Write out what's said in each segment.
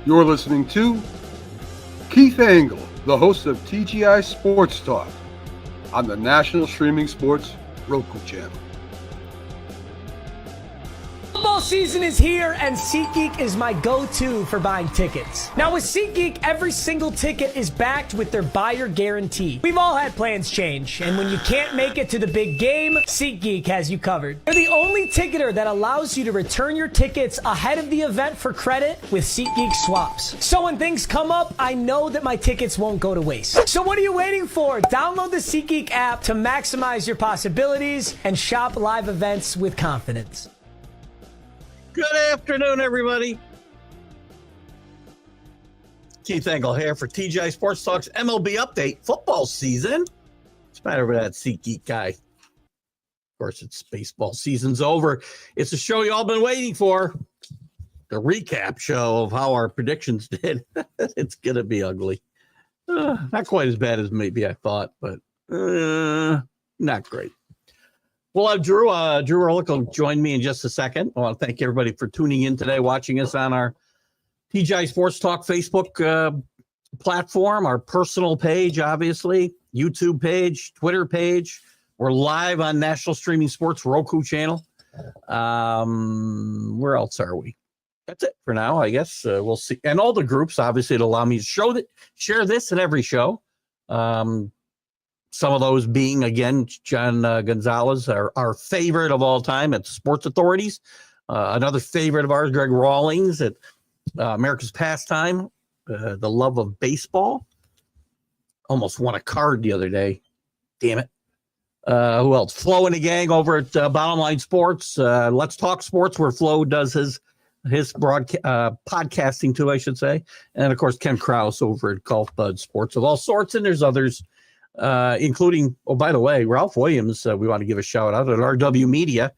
You're listening to Keith Engle, the host of TGI Sports Talk on the National Streaming Sports Roku channel. Football season is here, and SeatGeek is my go-to for buying tickets. Now with SeatGeek, every single ticket is backed with their buyer guarantee. We've all had plans change, and when you can't make it to the big game, SeatGeek has you covered. They're the only ticketer that allows you to return your tickets ahead of the event for credit with SeatGeek swaps. So when things come up, I know that my tickets won't go to waste. So what are you waiting for? Download the SeatGeek app to maximize your possibilities and shop live events with confidence. Good afternoon, everybody. Keith Engle here for TGI Sports Talks MLB Update football season. What's the matter with that SeatGeek guy? Of course, it's baseball season's over. It's a show you all been waiting for. The recap show of how our predictions did. It's going to be ugly. Not quite as bad as maybe I thought, but not great. We'll have Drew Ehrlich will join me in just a second. I want to thank everybody for tuning in today, watching us on our TGI Sports Talk Facebook platform, our personal page, obviously, YouTube page, Twitter page. We're live on National Streaming Sports Roku channel. Where else are we? That's it for now, I guess. We'll see. And all the groups, obviously, to allow me to share this in every show. Some of those being, again, John Gonzalez, our favorite of all time at Sports Authorities. Another favorite of ours, Greg Rawlings at America's Pastime, The Love of Baseball. Almost won a card the other day. Damn it. Who else? Flo and the gang over at Bottom Line Sports. Let's Talk Sports, where Flo does his podcasting too, I should say. And, of course, Ken Krause over at Golf Bud Sports of all sorts. And there's others. Including, oh, by the way, Ralph Williams, we want to give a shout out at RW Media.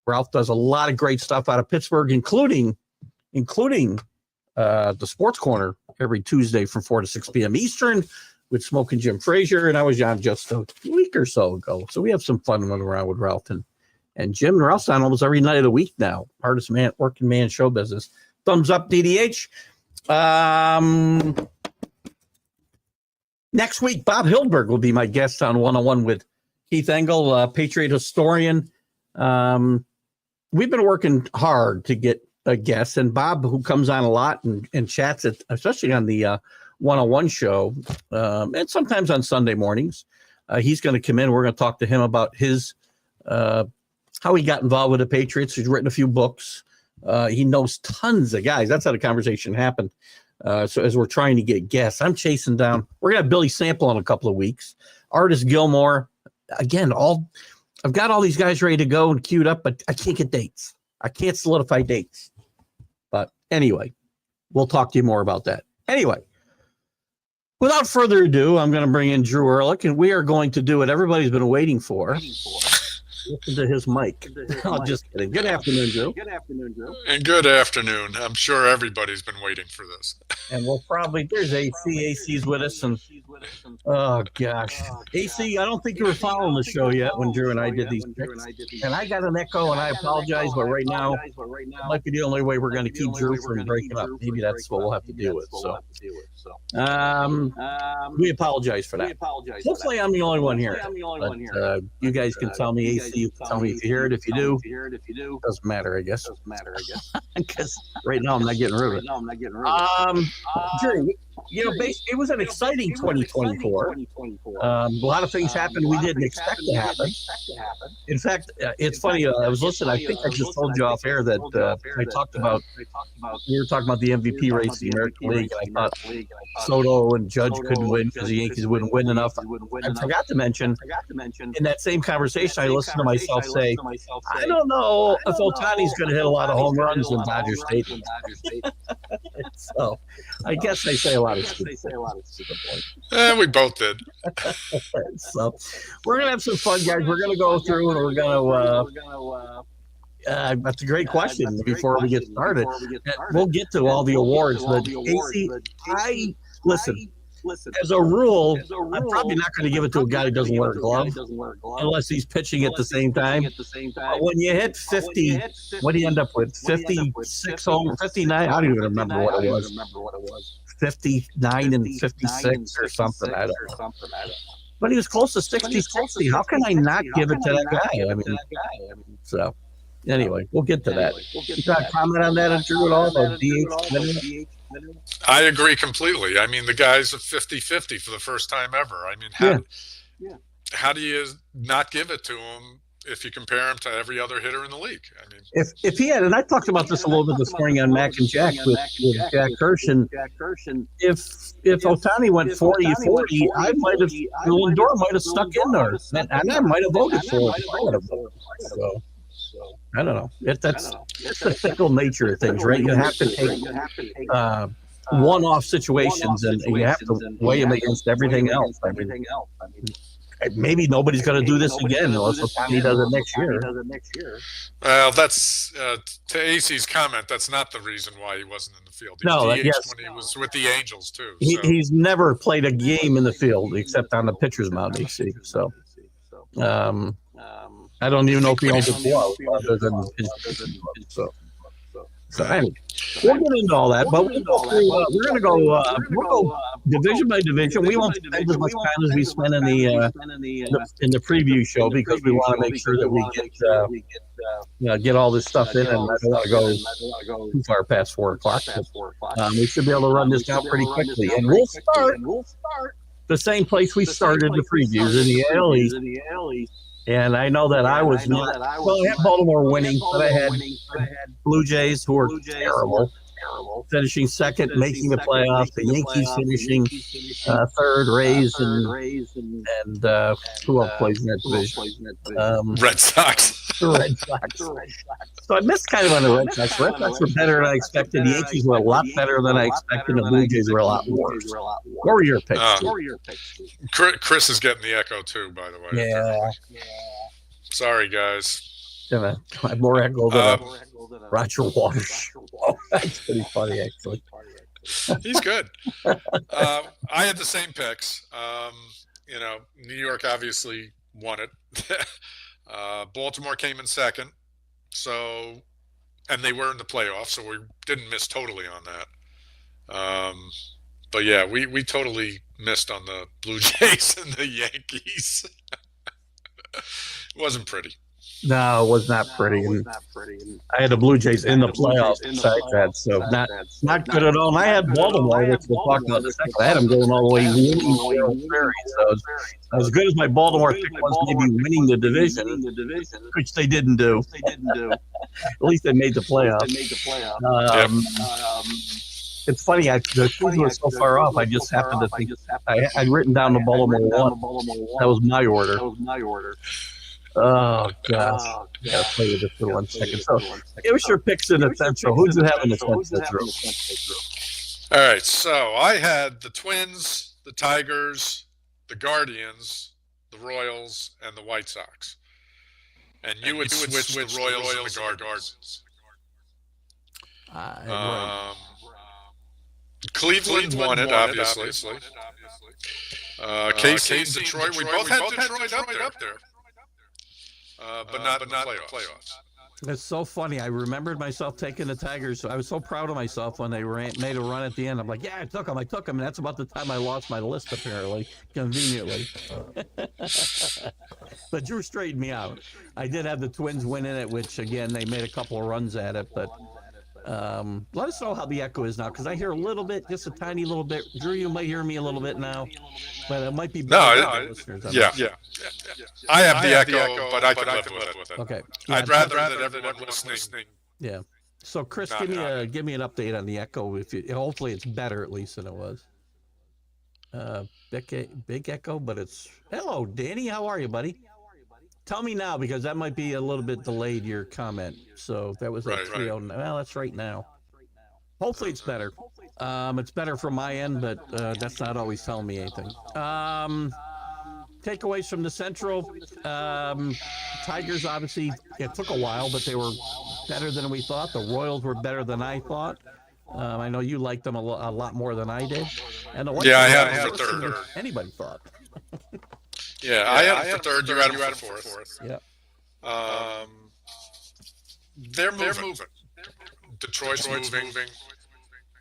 Ralph does a lot of great stuff out of Pittsburgh, including the Sports Corner every Tuesday from 4 to 6 p.m. Eastern with Smoking Jim Frazier. And I was on just a week or so ago. So we have some fun running around with Ralph and Jim. And Ralph's on almost every night of the week now. Hardest man, working man, show business. Thumbs up, DDH. Next week, Bob Hildberg will be my guest on 101 with Keith Engle, Patriot historian. We've been working hard to get a guest, and Bob, who comes on a lot and chats, especially on the 101 show, and sometimes on Sunday mornings, he's going to come in. We're going to talk to him about his how he got involved with the Patriots. He's written a few books. He knows tons of guys. That's how the conversation happened. So as we're trying to get guests, I'm chasing down. We're gonna have Billy Sample in a couple of weeks. Artis Gilmore, again. I've got all these guys ready to go and queued up, but I can't get dates. I can't solidify dates. But anyway, we'll talk to you more about that. Anyway, without further ado, I'm going to bring in Drew Ehrlich, and we are going to do what everybody's been waiting for. Listen to his mic. I'm just kidding. Good afternoon, Drew. And good afternoon. I'm sure everybody's been waiting for this. And we'll probably, there's AC. AC's with us. And oh, gosh. AC, I don't think you were following the show yet when Drew and I did these picks. And I got an echo, and I apologize, but right now, it might be the only way we're going to keep Drew from breaking up. Maybe that's what we'll have to deal with. So, we apologize for that. Hopefully, I'm the only one here. But you guys can tell me, AC, you can tell me if you hear it. If you do, doesn't matter, I guess. Because right now I'm not getting rid of it. Drew, it was an exciting 2024. A lot of things happened we didn't expect to happen. In fact, it's funny. I was listening. I think I just told you off air that I talked about. We were talking about the MVP race in the American League, and I thought Soto and Judge couldn't win because the Yankees wouldn't win enough. I forgot to mention in that same conversation, I listened to myself say, "I don't know if Ohtani's going to hit a lot of home runs in Dodger Stadium." So, I guess I say a lot of stupid points. We both did. So, we're going to have some fun, guys. We're going to go through and we're going to that's a great question before we get started. We'll get to all the awards, but AC, listen, as a rule, I'm probably not going to give it to a guy who doesn't wear a glove unless he's pitching at the same time. But when you hit 50, what do you end up with? 56 home, 59? I don't even remember what it was. 59 and 56 or something. I don't know. But he was close to 60. How can I not give it to that guy? I mean, so anyway, we'll get to that. You got a comment on that, Drew, at all? About DH? I agree completely. I mean, the guy's a 50-50 for the first time ever. I mean, how do you not give it to him if you compare him to every other hitter in the league? I mean, if he had, and I talked about this a little bit this morning on Mac and Jack with Jack Hirsch, and if Ohtani went 40-40, I might have, Lindor might have stuck in there, and I might have voted for him. So I don't know. That's the fickle nature of things, right? You have to take one-off situations, and you have to weigh them against everything else. I mean, maybe nobody's going to do this again unless Ohtani does it next year. Well, that's to AC's comment. That's not the reason why he wasn't in the field. He was DH when he was with the Angels too. So. He's never played a game in the field except on the pitcher's mound. AC. So, I don't even know if he owns a glove other than so anyway, we'll get into all that, but we're going to go division by division. We won't spend as much time as we spent in the preview show because we want to make sure that we get all this stuff in, and I don't want to go too far past 4 o'clock. We should be able to run this down pretty quickly, and we'll start the same place we started the previews in the AL East. And I know that I was not. Well, I had Baltimore winning, but I had Blue Jays, who are terrible, finishing second, making the playoffs. The Yankees finishing third, Rays, and who else plays in that division? Red Sox. The Red Sox. So I missed kind of on the Red Sox. Red Sox were better than I expected. The Yankees were a lot better than I expected. The Blue Jays were a lot worse. What were your picks? Chris is getting the echo too, by the way. Yeah. Sorry, guys. More echo than Roger Waters. That's pretty funny, actually. He's good. I had the same picks. New York obviously won it. Baltimore came in second, and they were in the playoffs, so we didn't miss totally on that. But yeah, we totally missed on the Blue Jays and the Yankees. It wasn't pretty. No, it was not pretty. I had the Blue Jays in the playoffs besides that, so not good at all. And I had Baltimore, which we'll talk about in a second. I had them going all the way winning World Series. So as good as my Baltimore pick was, maybe winning the division, which they didn't do. At least they made the playoffs. It's funny. The teams were so far off. I just happened to think I'd written down the Baltimore one. That was my order. Oh, gosh. I got to play with this for 1 second. So, give us your picks in the Central. Who'd you have in the Central? All right. So, I had the Twins, the Tigers, the Guardians, the Royals, and the White Sox. And you would switch the Royals and the Guardians. Cleveland won it, obviously. KC and Detroit. We both had Detroit up there. But not in the playoffs. It's so funny. I remembered myself taking the Tigers. I was so proud of myself when they made a run at the end. I'm like, yeah, I took them. And that's about the time I lost my list, apparently, conveniently. But Drew straightened me out. I did have the Twins winning it, which, again, they made a couple of runs at it. But let us know how the echo is now, because I hear a little bit, just a tiny little bit. Drew, you might hear me a little bit now, but it might be better for the listeners. Yeah. I have the echo, but I can live with it. Okay. I'd rather that everyone listening. Yeah. So, Chris, give me an update on the echo. Hopefully it's better at least than it was. Big echo, but it's hello, Danny. How are you, buddy? Tell me now, because that might be a little bit delayed, your comment. So that was at 3:09. Well, that's right now. Hopefully it's better. It's better from my end, but that's not always telling me anything. Takeaways from the Central. Tigers, obviously, it took a while, but they were better than we thought. The Royals were better than I thought. I know you liked them a lot more than I did. And the White Yeah, I Sox had are him for worse than third. Anybody thought. Yeah, I had him for third. You had him for fourth. Yeah. They're moving. Detroit's moving.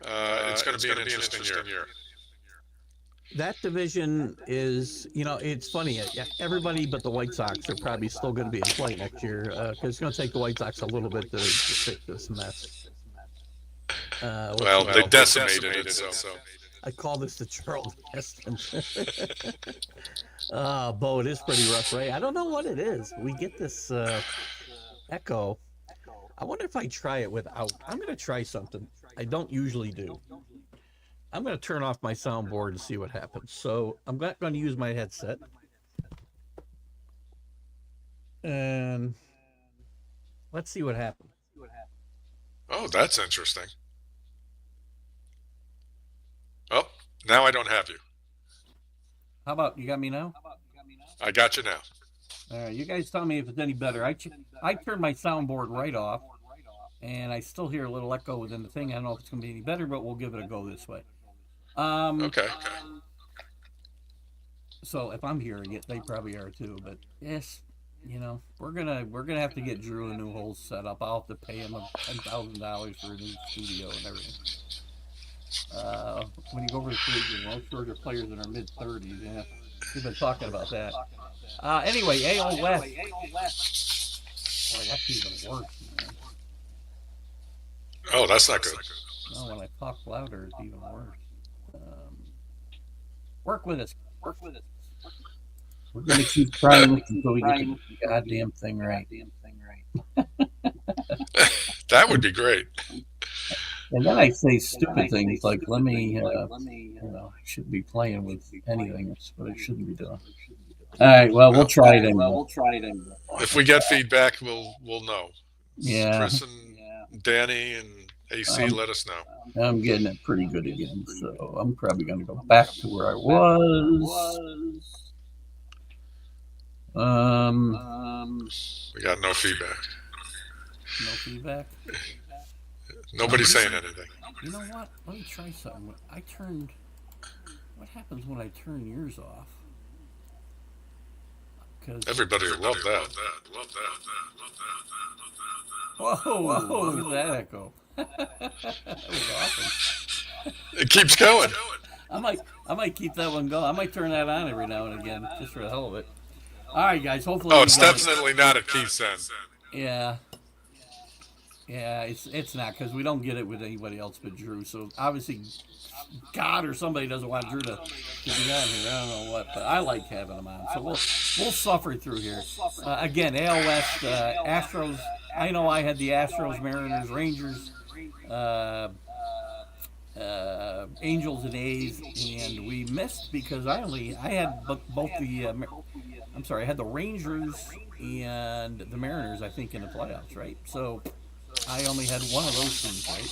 It's going to be an interesting year. That division is, it's funny. Everybody but the White Sox are probably still going to be in play next year because it's going to take the White Sox a little bit to fix this mess. Well, they decimated it, so. I call this the Charles Heston. Bo, it is pretty rough, right? I don't know what it is. We get this echo. I wonder if I try it without. I'm going to try something I don't usually do. I'm going to turn off my soundboard and see what happens. So I'm not going to use my headset. And let's see what happens. Oh, that's interesting. Oh, now I don't have you. How about you got me now? I got you now. All right, you guys tell me if it's any better. I turned my soundboard right off, and I still hear a little echo within the thing. I don't know if it's going to be any better, but we'll give it a go this way. Okay. So if I'm hearing it, they probably are too. But yes, we're gonna have to get Drew a new whole setup. I'll have to pay him $10,000 for a new studio and everything. When you go over the stage, most Georgia players in their mid-30s, yeah, we've been talking about that. Anyway, AL West. Boy, that's even worse, man. Oh, that's not good. No, when I talk louder, it's even worse. Work with us. We're going to keep trying until we get the goddamn thing right. That would be great. And then I say stupid things like, I shouldn't be playing with anything. That's what I shouldn't be doing. All right, well, we'll try it anyway. If we get feedback, we'll know. Yeah. Chris and Danny and AC, let us know. I'm getting it pretty good again, so I'm probably going to go back to where I was. We got no feedback. No feedback? Nobody's saying anything. You know what? Let me try something. What happens when I turn yours off? Everybody will love that. Whoa, look at that echo. That was awesome. It keeps going. I might keep that one going. I might turn that on every now and again, just for the hell of it. All right, guys. Hopefully. Oh, it's definitely not at Keith's end. Yeah. Yeah, it's not because we don't get it with anybody else but Drew. So obviously, God or somebody doesn't want Drew to be on here. I don't know what, but I like having him on. So we'll suffer through here. Again, AL West, Astros. I know I had the Astros, Mariners, Rangers, Angels, and A's, and we missed because I had both the. I had the Rangers and the Mariners. I think in the playoffs, right? So. I only had one of those things, right?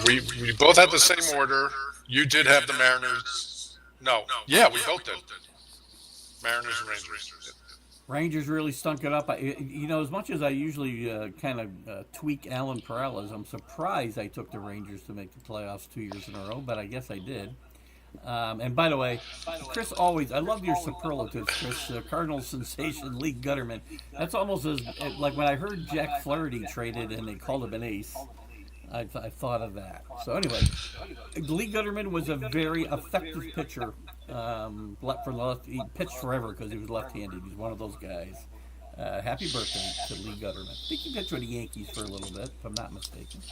We both had the same order. You did have the Mariners. No. Yeah, we both did. Mariners and Rangers. Rangers really stunk it up. As much as I usually kind of tweak Alan Perales, I'm surprised I took the Rangers to make the playoffs 2 years in a row, but I guess I did. And by the way, Chris I love your superlatives, Chris. Cardinals sensation, Lee Gutterman. That's almost as like when I heard Jack Flaherty traded and they called him an ace. I thought of that. So anyway, Lee Gutterman was a very effective pitcher. He pitched forever because he was left-handed. He's one of those guys. Happy birthday to Lee Gutterman. I think he pitched for the Yankees for a little bit, if I'm not mistaken.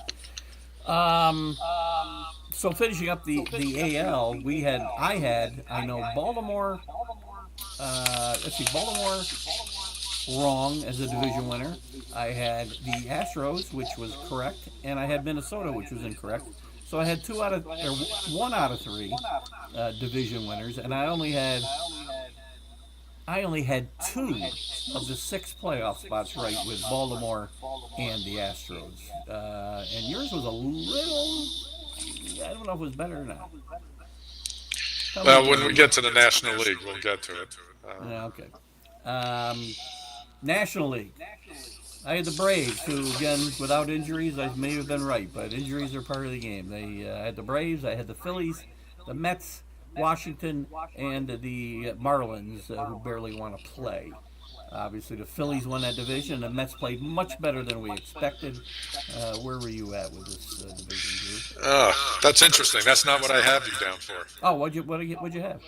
So finishing up the AL, I know Baltimore. Baltimore wrong as a division winner. I had the Astros, which was correct, and I had Minnesota, which was incorrect. So I had 1 out of 3 division winners, and I only had 2 of the 6 playoff spots right with Baltimore and the Astros. And yours was a little, I don't know if it was better or not. Well, when we get to the National League, we'll get to it. Okay. National League. I had the Braves, who, again, without injuries, I may have been right, but injuries are part of the game. I had the Braves, I had the Phillies, the Mets, Washington, and the Marlins, who barely want to play. Obviously, the Phillies won that division. The Mets played much better than we expected. Where were you at with this division, Drew? That's interesting. That's not what I have you down for. Oh, what'd you have?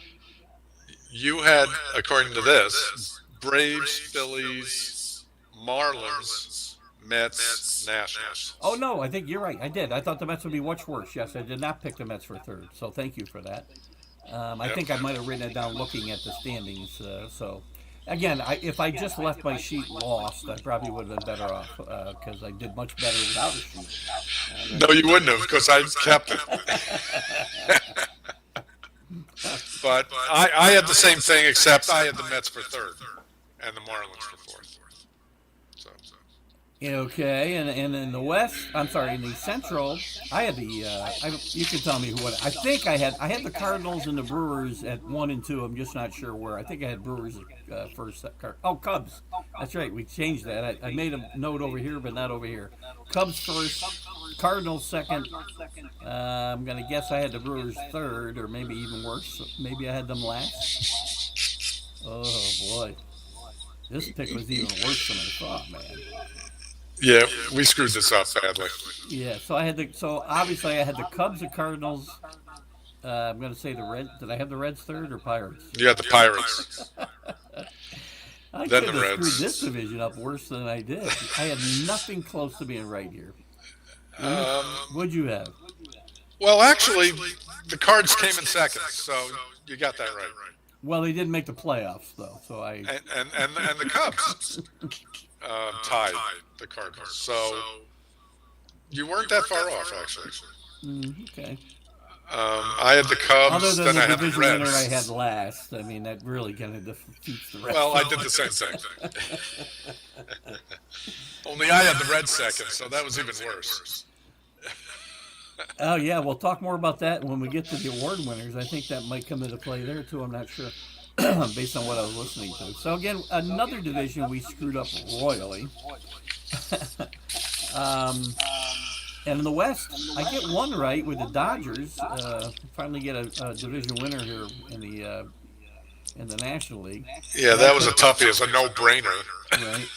You had, according to this, Braves, Phillies, Marlins, Mets, Nationals. Oh, no, I think you're right. I did. I thought the Mets would be much worse. Yes, I did not pick the Mets for third. So thank you for that. I think I might have written it down looking at the standings. So, again, if I just left my sheet lost, I probably would have been better off because I did much better without a sheet. No, you wouldn't have, because I kept it. But I had the same thing, except I had the Mets for third and the Marlins for fourth. So. Okay, and in the West, I'm sorry, in the Central, I had the. You can tell me what I think I had the Cardinals and the Brewers at 1 and 2. I'm just not sure where. I think I had Brewers first. Cubs. That's right. We changed that. I made a note over here, but not over here. Cubs first, Cardinals second. I'm gonna guess I had the Brewers third, or maybe even worse. Maybe I had them last. Oh boy, this pick was even worse than I thought, man. Yeah, we screwed this up badly. Yeah, so obviously I had the Cubs, the Cardinals. I'm going to say the Reds. Did I have the Reds third or Pirates? You had the Pirates. I Then could the have Reds. screwed this division up worse than I did. I had nothing close to being right here. What'd you have? Well, actually, the Cards came in second, so you got that right. Well, they didn't make the playoffs though, so I. And the Cubs tied the Cardinals, so you weren't that far off, actually. Okay. I had the Cubs, Other than then the I had the division winner I Reds. had last, I mean that really kind of defeats the rest. Well, I did the same thing. Only I had the Reds second, so that was even worse. Oh yeah, we'll talk more about that when we get to the award winners. I think that might come into play there too. I'm not sure, based on what I was listening to. So again, another division we screwed up royally. And in the West, I get one right with the Dodgers. Finally get a division winner here in the National League. Yeah, that was a toughie. It was a no-brainer. Right.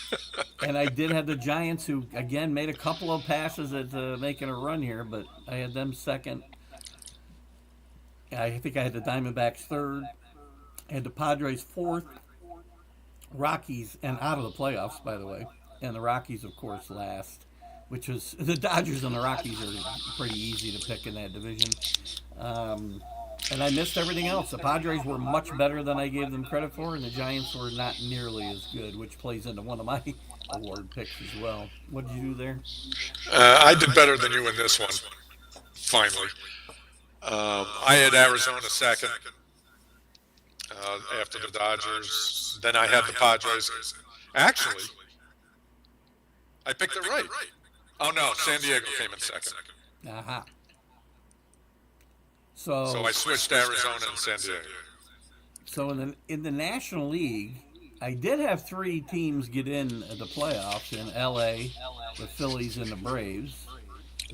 And I did have the Giants, who again made a couple of passes at making a run here, but I had them second. I think I had the Diamondbacks third. I had the Padres fourth. Rockies, and out of the playoffs, by the way. And the Rockies, of course, last. Which was, the Dodgers and the Rockies are pretty easy to pick in that division. And I missed everything else. The Padres were much better than I gave them credit for, and the Giants were not nearly as good, which plays into one of my award picks as well. What did you do there? I did better than you in this one, finally. I had Arizona second after the Dodgers. Then I had the Padres. Actually, I picked it right. Oh, no, San Diego came in second. Aha. So I switched Arizona and San Diego. So in the National League, I did have 3 teams get in the playoffs in L.A., the Phillies, and the Braves.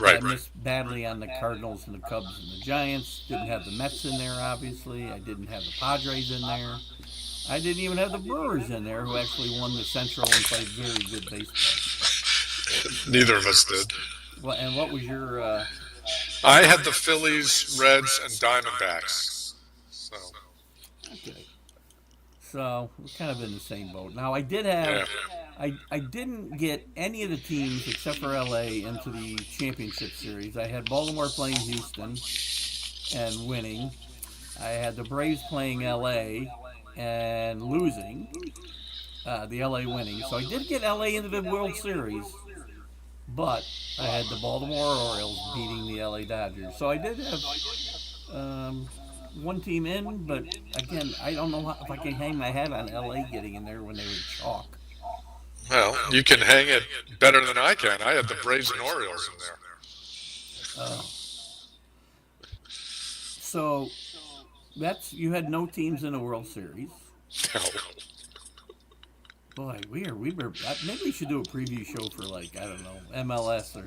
Right. I missed badly on the Cardinals and the Cubs and the Giants. Didn't have the Mets in there, obviously. I didn't have the Padres in there. I didn't even have the Brewers in there, who actually won the Central and played very good baseball. Neither of us did. Well, and what was your... I had the Phillies, Reds, and Diamondbacks. So. Okay. So we're kind of in the same boat. Now I did have... Yeah. I didn't get any of the teams except for LA into the championship series. I had Baltimore playing Houston and winning. I had the Braves playing LA and losing. The LA winning. So I did get LA into the World Series, but I had the Baltimore Orioles beating the LA Dodgers. So I did have one team in, but again, I don't know if I can hang my hat on LA getting in there when they were chalk. Well, you can hang it better than I can. I had the Braves and Orioles in there. So you had no teams in the World Series. No. Boy, we were. Maybe we should do a preview show for, like, I don't know, MLS or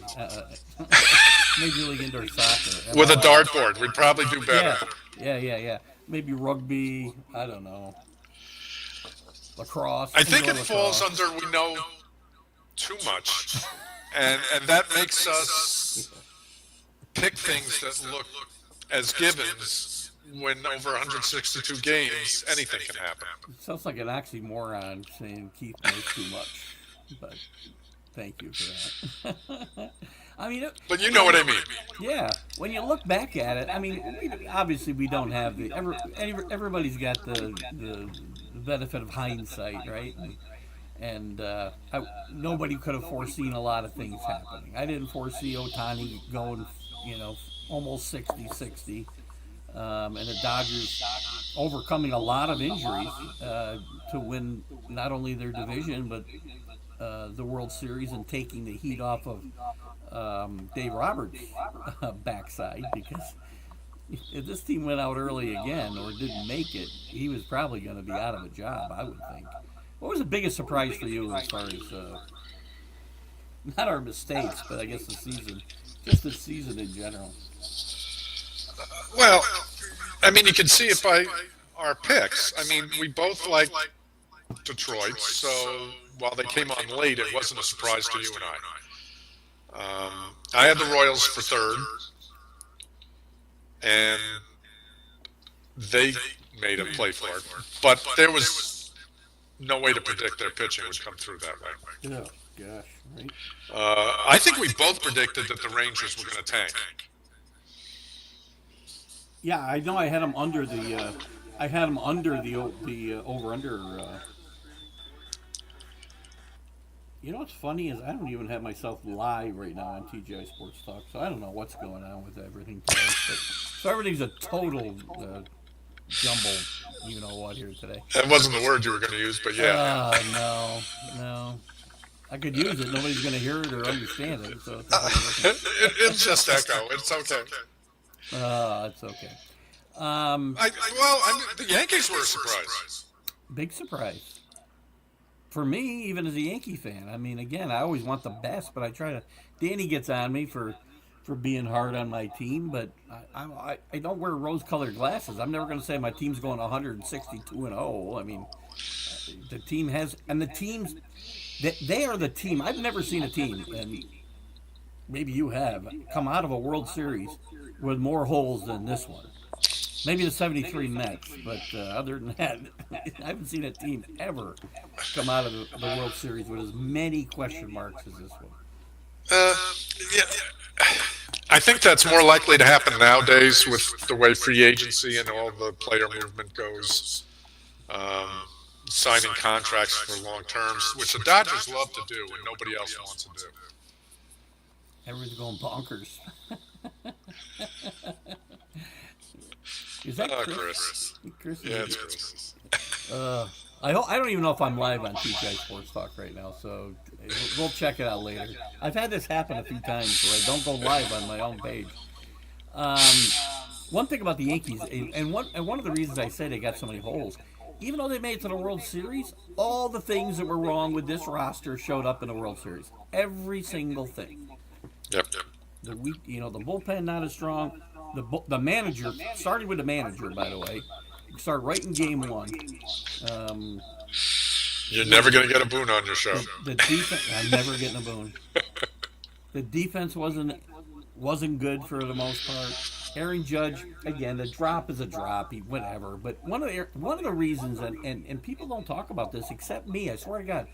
Major League Indoor Soccer. With a MLS. dartboard, we'd probably do better. Yeah. Maybe rugby. I don't know. Lacrosse. I think it lacrosse. falls under we know too much, and that makes us pick things that look as givens. When over 162 games, anything can happen. It sounds like an oxymoron saying Keith knows too much, but thank you for that. I mean, But you know what I mean. Yeah, when you look back at it, I mean, obviously we don't have everybody's got the benefit of hindsight, right? And nobody could have foreseen a lot of things happening. I didn't foresee Ohtani going, almost 60-60. And the Dodgers overcoming a lot of injuries to win not only their division but the World Series, and taking the heat off of Dave Roberts' backside, because if this team went out early again or didn't make it, he was probably going to be out of a job, I would think. What was the biggest surprise for you as far as not our mistakes, but I guess the season in general? Well, I mean, you can see it by our picks. I mean, we both like Detroit, so while they came on late, it wasn't a surprise to you and I. I had the Royals for third, and they made a play for it. But there was no way to predict their pitching would come through that way. Oh, gosh, right? I think we both predicted that the Rangers were going to tank. Yeah, I know. I had them under the. Over/under. You know what's funny is I don't even have myself live right now on TGI Sports Talk, so I don't know what's going on with everything today. So everything's a total jumble. You know what here today? That wasn't the word you were going to use, but yeah. No. I could use it. Nobody's going to hear it or understand it. So It's just echo. It's okay. It's okay. The Yankees were a surprise. Big surprise. For me, even as a Yankee fan. I mean, again, I always want the best, but I try to... Danny gets on me for being hard on my team, but I don't wear rose-colored glasses. I'm never going to say my team's going 162-0. I mean, the team has... And the teams... They are the team. I've never seen a team, and maybe you have, come out of a World Series with more holes than this one. Maybe the 73 Mets, but other than that, I haven't seen a team ever come out of the World Series with as many question marks as this one. I think that's more likely to happen nowadays with the way free agency and all the player movement goes. Signing contracts for long terms, which the Dodgers love to do and nobody else wants to do. Everyone's going bonkers. Is that Chris? Chris? Yeah, it's Chris. I don't even know if I'm live on TGI Sports Talk right now, so we'll check it out later. I've had this happen a few times where I don't go live on my own page. One thing about the Yankees, and one of the reasons I say they got so many holes, even though they made it to the World Series, all the things that were wrong with this roster showed up in the World Series. Every single thing. Yep. The bullpen not as strong. The manager, started with the manager, by the way. Start right in game one. You're never going to get a boon on your show. The defense, I'm never getting a boon. The defense wasn't good for the most part. Aaron Judge, again, the drop is a drop, whatever. But one of the reasons, and people don't talk about this except me, I swear to God,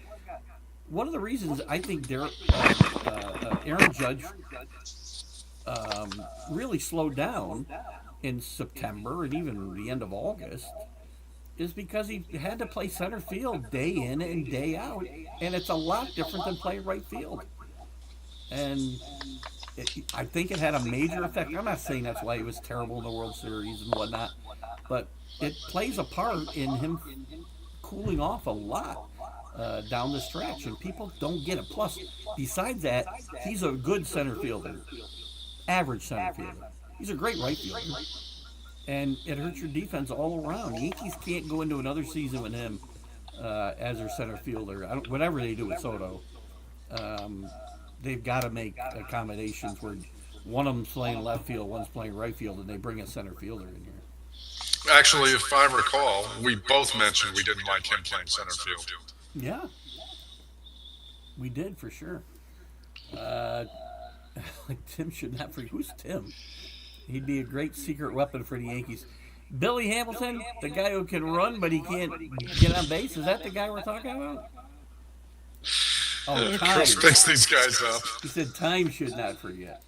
one of the reasons I think Aaron Judge really slowed down in September and even the end of August is because he had to play center field day in and day out, and it's a lot different than playing right field. And I think it had a major effect. I'm not saying that's why he was terrible in the World Series and whatnot, but it plays a part in him cooling off a lot down the stretch, and people don't get it. Plus, besides that, he's a good center fielder, average center fielder. He's a great right fielder, and it hurts your defense all around. The Yankees can't go into another season with him as their center fielder. Whatever they do with Soto, they've got to make accommodations where one of them's playing left field, one's playing right field, and they bring a center fielder in here. Actually, if I recall, we both mentioned we didn't like him playing center field. Yeah, we did for sure. Tim should not forget. Who's Tim? He'd be a great secret weapon for the Yankees. Billy Hamilton, the guy who can run but he can't get on base. Is that the guy we're talking about? Oh, Chris picks these guys up. He said time should not forget.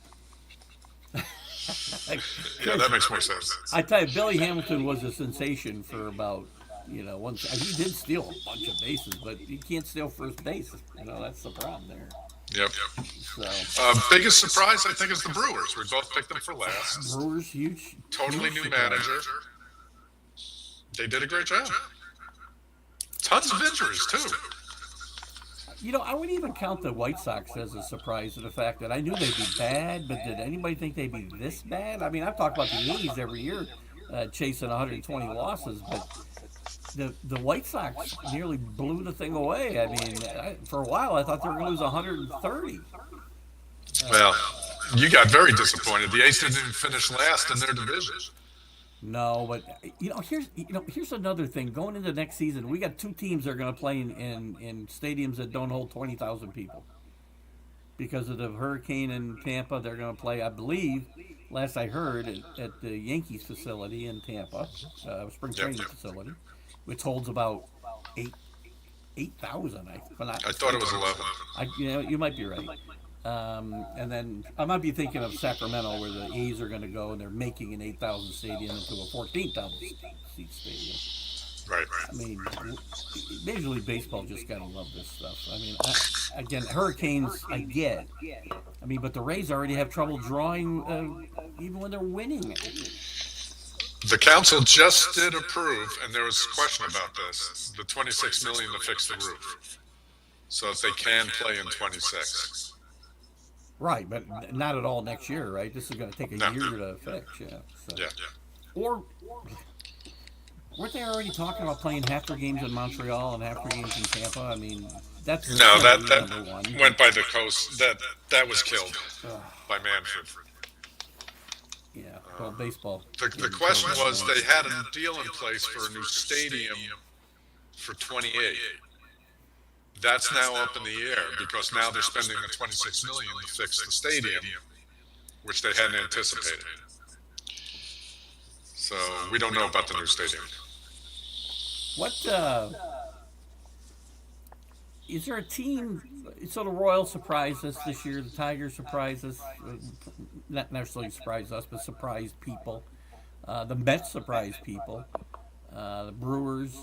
Yeah, that makes more sense. I tell you, Billy Hamilton was a sensation for about, once he did steal a bunch of bases, but he can't steal first base. That's the problem there. Yep. So, biggest surprise, I think, is the Brewers. We both picked them for last. Brewers, huge. Totally huge new manager. They did a great job. Tons of injuries, too. I wouldn't even count the White Sox as a surprise to the fact that I knew they'd be bad, but did anybody think they'd be this bad? I mean, I've talked about the Yankees every year chasing 120 losses, but the White Sox nearly blew the thing away. I mean, for a while I thought they were going to lose 130. Well, you got very disappointed. The A's didn't even finish last in their division. No, but here's another thing. Going into next season, we got two teams that are going to play in stadiums that don't hold 20,000 people. Because of the hurricane in Tampa, they're going to play, I believe, last I heard, at the Yankees facility in Tampa, spring training facility, which holds about 8,000. I thought it was 11. You might be right. And then I might be thinking of Sacramento, where the A's are going to go, and they're making an 8,000 stadium into a 14,000 seat stadium. Right. I mean, Major League Baseball just got to love this stuff. I mean, again, hurricanes, I get. I mean, but the Rays already have trouble drawing, even when they're winning. The council just did approve, and there was a question about this, the $26 million to fix the roof, so that they can play in 26. Right, but not at all next year, right? This is going to take a year to fix, yeah. So. Yeah. Or weren't they already talking about playing half their games in Montreal and half their games in Tampa? I mean, that's that went by the coast. That was killed by Manfred. Yeah, well, baseball. The question was, they had a deal in place for a new stadium for 28. That's now up in the air because now they're spending the $26 million to fix the stadium, which they hadn't anticipated. So we don't know about the new stadium. What is there a team? So the Royals surprised us this year. The Tigers surprised us, not necessarily surprised us, but surprised people. The Mets surprised people. The Brewers.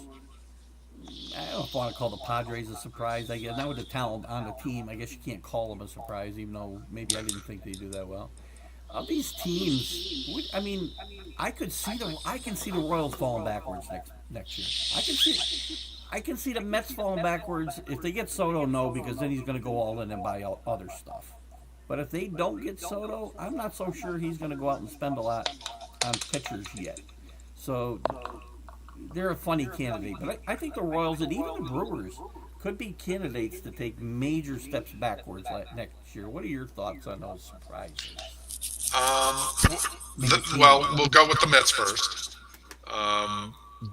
I don't know if I want to call the Padres a surprise. I guess not with the talent on the team. I guess you can't call them a surprise, even though maybe I didn't think they do that well. Of these teams, I mean, I can see the Royals falling backwards next year. I can see the Mets falling backwards. If they get Soto, no, because then he's going to go all in and buy other stuff. But if they don't get Soto, I'm not so sure he's going to go out and spend a lot on pitchers yet. So they're a funny candidate. But I think the Royals and even the Brewers could be candidates to take major steps backwards next year. What are your thoughts on those surprises? We'll go with the Mets first.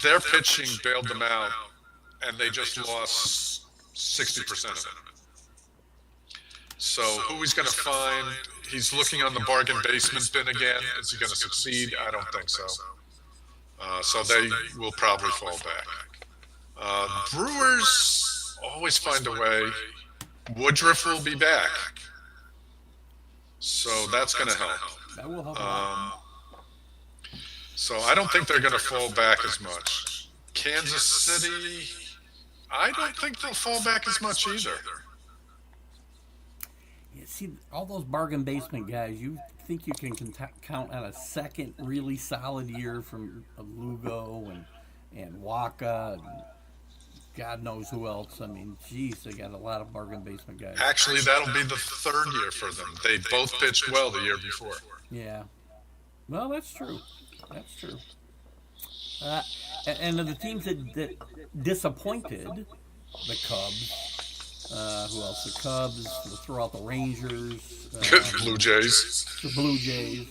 Their pitching bailed them out, and they just lost 60% of it. So who he's going to find? He's looking on the bargain basement bin again. Is he going to succeed? I don't think so. So they will probably fall back. Brewers always find a way. Woodruff will be back. So that's going to help. That will help. So I don't think they're going to fall back as much. Kansas City, I don't think they'll fall back as much either. Yeah, see, all those bargain basement guys, you think you can count on a second really solid year from Lugo and Waka and God knows who else. I mean, geez, they got a lot of bargain basement guys. Actually, that'll be the third year for them. They both pitched well the year before. Yeah. Well, that's true. That's true. And of the teams that disappointed, the Cubs. Who else? The Cubs. We'll throw out the Rangers. Blue Jays. The Blue Jays.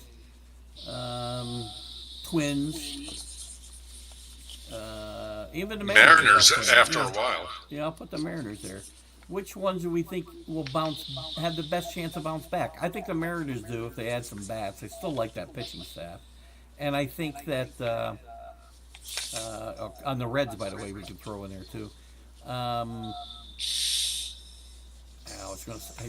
Twins. Even the Mariners Mariners after a while. Yeah, I'll put the Mariners there. Which ones do we think will have the best chance to bounce back? I think the Mariners do if they add some bats. I still like that pitching staff. And I think that on the Reds, by the way, we could throw in there too. I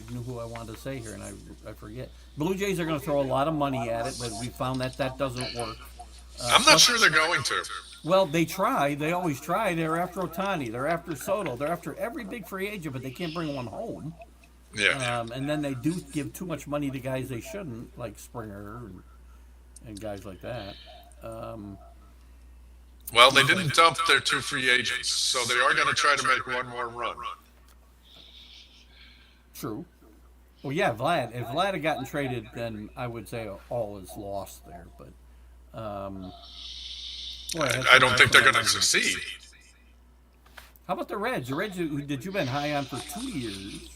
knew who I wanted to say here, and I forget. Blue Jays are going to throw a lot of money at it, but we found that doesn't work. I'm not sure they're going to. Well, they try. They always try. They're after Ohtani. They're after Soto. They're after every big free agent, but they can't bring one home. Yeah. And then they do give too much money to guys they shouldn't, like Springer and guys like that. Well, they didn't dump their 2 free agents, so they are going to try to make one more run. True. Well, yeah, Vlad. If Vlad had gotten traded, then I would say all is lost there. But I don't think they're going to succeed. How about the Reds? The Reds that you've been high on for 2 years.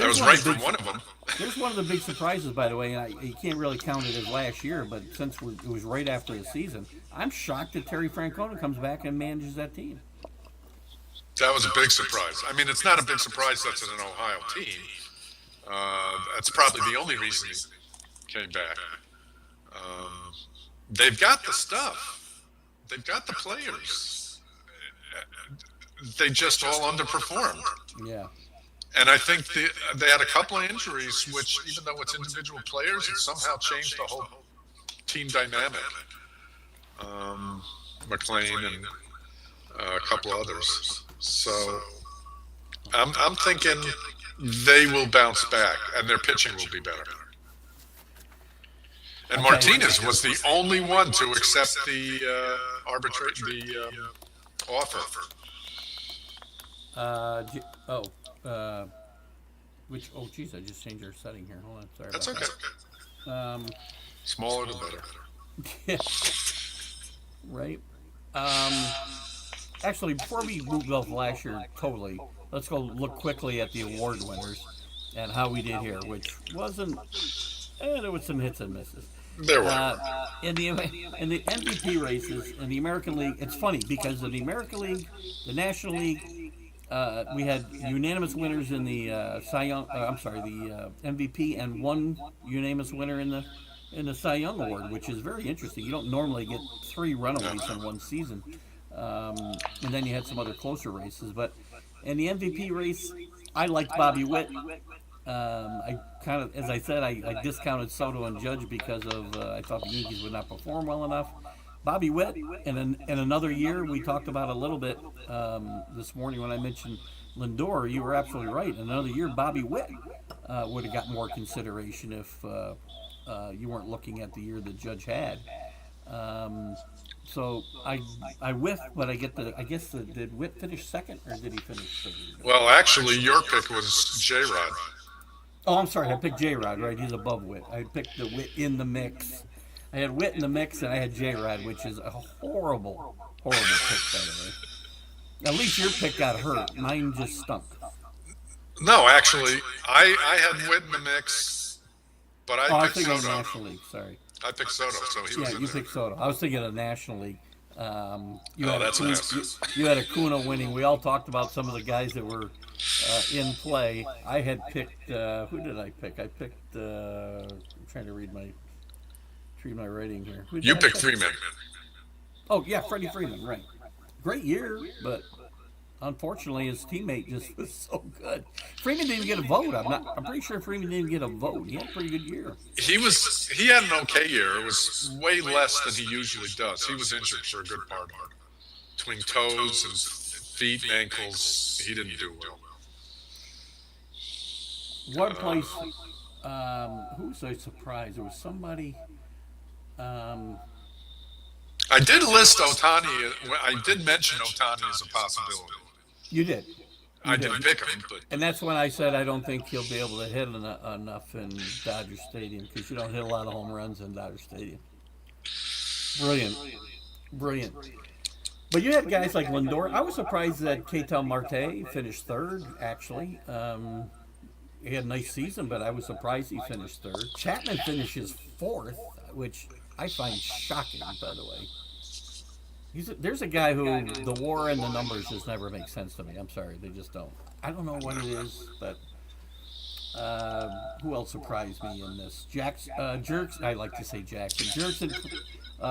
I was right for one of them. There's one of the big surprises, by the way, and you can't really count it as last year, but since it was right after the season, I'm shocked that Terry Francona comes back and manages that team. That was a big surprise. I mean, it's not a big surprise that's an Ohio team. That's probably the only reason he came back. They've got the stuff. They've got the players. They just all underperformed. Yeah. And I think they had a couple of injuries, which, even though it's individual players, it somehow changed the whole team dynamic. McLean and a couple others. So I'm thinking they will bounce back, and their pitching will be better. And Martinez was the only one to accept the offer. Geez, I just changed our setting here. Hold on, sorry. That's about okay. That. Smaller the better. Yeah. Right. Actually, before we move off last year, totally, let's go look quickly at the award winners and how we did here, which wasn't. There was some hits and misses. There were. In the MVP races in the American League, it's funny because in the American League, the National League, we had unanimous winners in the Cy Young. The MVP, and one unanimous winner in the Cy Young Award, which is very interesting. You don't normally get 3 runaways in one season, and then you had some other closer races. But in the MVP race, I liked Bobby Witt. I kind of, as I said, I discounted Soto and Judge because of I thought the Yankees would not perform well enough. Bobby Witt, in another year, we talked about a little bit this morning when I mentioned Lindor. You were absolutely right. In another year, Bobby Witt would have got more consideration if you weren't looking at the year that Judge had. So I whiffed, but did Witt finish second or did he finish third? Well, actually, your pick was J-Rod. Oh, I'm sorry. I picked J-Rod, right? He's above Witt. I picked the Witt in the mix. I had Witt in the mix, and I had J-Rod, which is a horrible pick, by the way. At least your pick got hurt. Mine just stunk. No, actually, I had Witt in the mix, but I picked thinking Soto. National League. Sorry. I picked Soto, so he was in You there. picked Soto. I was thinking of National League. That's you had Acuna winning. We all talked about some of the guys that were in play. I had picked. Who did I pick? I picked. I'm trying to read my rating here. You picked Freeman. Oh yeah, Freddie Freeman. Right. Great year, but unfortunately his teammate just was so good. Freeman didn't get a vote. I'm pretty sure Freeman didn't get a vote. He had a pretty good year. He had an okay year. It was way less than he usually does. He was injured for a good part of it. Between toes and feet and ankles, he didn't do well. One place, who was I surprised? There was somebody. I did list Ohtani. I did mention Ohtani as a possibility. You did. I didn't pick him, but And that's when I said I don't think he'll be able to hit enough in Dodger Stadium because you don't hit a lot of home runs in Dodger Stadium. Brilliant. But you had guys like Lindor. I was surprised that Ketel Marte finished third, actually. He had a nice season, but I was surprised he finished third. Chapman finishes fourth, which I find shocking, by the way. There's a guy who the WAR and the numbers just never make sense to me. I'm sorry, they just don't. I don't know what it is, but who else surprised me in this? Jerks. I like to say Jackson. Jerkson